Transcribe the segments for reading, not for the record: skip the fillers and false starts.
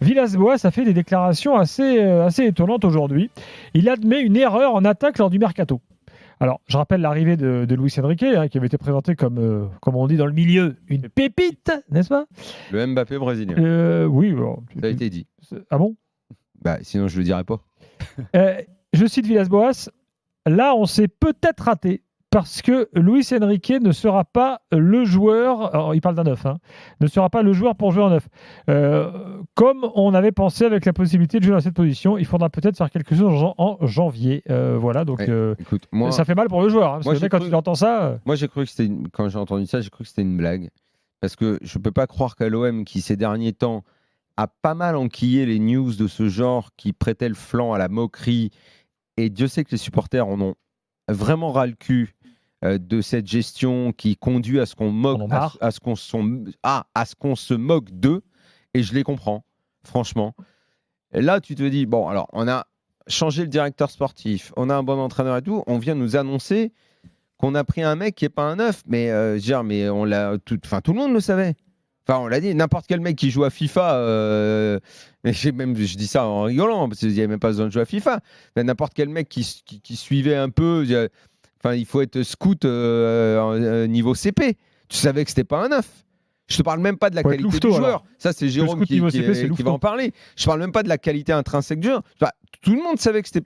Villas-Boas a fait des déclarations assez étonnantes aujourd'hui. Il admet une erreur en attaque lors du mercato. Alors, je rappelle l'arrivée de Luis Enrique, qui avait été présenté comme on dit dans le milieu, une pépite, n'est-ce pas? Le Mbappé brésilien. Oui. Bon, ça a été dit. Ah bon? Sinon, je le dirais pas. Je cite Villas-Boas. Là, on s'est peut-être raté parce que Luis Enrique ne sera pas le joueur, alors il parle d'un neuf, ne sera pas le joueur pour jouer en neuf. Comme on avait pensé avec la possibilité de jouer dans cette position, il faudra peut-être faire quelque chose en janvier. Voilà, donc écoute, moi, ça fait mal pour le joueur. Parce que quand il entend ça... Moi, j'ai cru que quand j'ai entendu ça, j'ai cru que c'était une blague. Parce que je ne peux pas croire qu'à l'OM, qui ces derniers temps a pas mal enquillé les news de ce genre, qui prêtait le flanc à la moquerie, et Dieu sait que les supporters en ont vraiment ras le cul de cette gestion qui conduit à ce qu'on moque, à ce qu'on se moque d'eux, et je les comprends, franchement. Et là, tu te dis, bon, alors, on a changé le directeur sportif, on a un bon entraîneur et tout, on vient nous annoncer qu'on a pris un mec qui n'est pas un neuf, mais on l'a, tout le monde le savait. Enfin, on l'a dit, n'importe quel mec qui joue à FIFA, mais je dis ça en rigolant, parce qu'il n'y avait même pas besoin de jouer à FIFA, mais n'importe quel mec qui suivait un peu, il faut être scout niveau CP. Tu savais que c'était pas un neuf. Je te parle même pas de la qualité du joueur. Alors. Ça, c'est Jérôme qui va en parler. Je parle même pas de la qualité intrinsèque du joueur. Tout le monde savait que c'était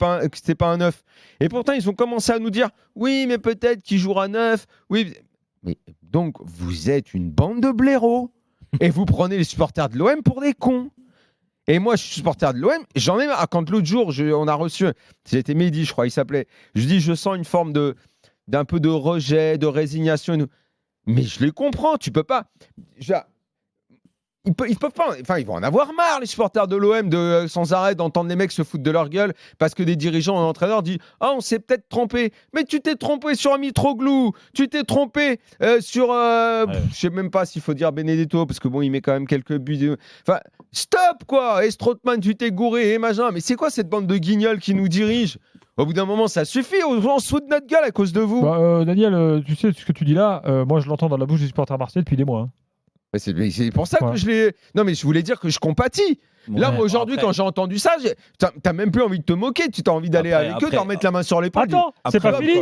pas un neuf. Et pourtant, ils ont commencé à nous dire oui, mais peut-être qu'il jouera neuf. Oui, mais donc vous êtes une bande de blaireaux et vous prenez les supporters de l'OM pour des cons. Et moi, je suis supporter de l'OM. J'en ai marre. Quand l'autre jour, on a reçu, c'était Mehdi, je crois, il s'appelait. Je dis, je sens une forme d'un peu de rejet, de résignation. Mais je les comprends. Tu peux pas. Ils peuvent pas. Enfin, ils vont en avoir marre, les supporters de l'OM, sans arrêt d'entendre les mecs se foutre de leur gueule parce que des dirigeants et entraîneurs disent ah, on s'est peut-être trompé. Mais tu t'es trompé sur Mitroglou. Tu t'es trompé sur. Je sais même pas s'il faut dire Benedetto parce que bon, il met quand même quelques buts. Enfin, stop quoi. Et Strootman, tu t'es gouré et machin. Mais c'est quoi cette bande de guignols qui nous dirige? Au bout d'un moment, ça suffit. On se fout de notre gueule à cause de vous. Daniel, tu sais ce que tu dis là. Moi, je l'entends dans la bouche des supporters marseillais depuis des mois. C'est pour ça que je l'ai. Non, mais je voulais dire que je compatis. Là, moi, aujourd'hui, quand j'ai entendu ça, t'as même plus envie de te moquer. Tu as envie d'aller avec eux, d'en mettre la main sur l'épaule. Attends, c'est pas fini.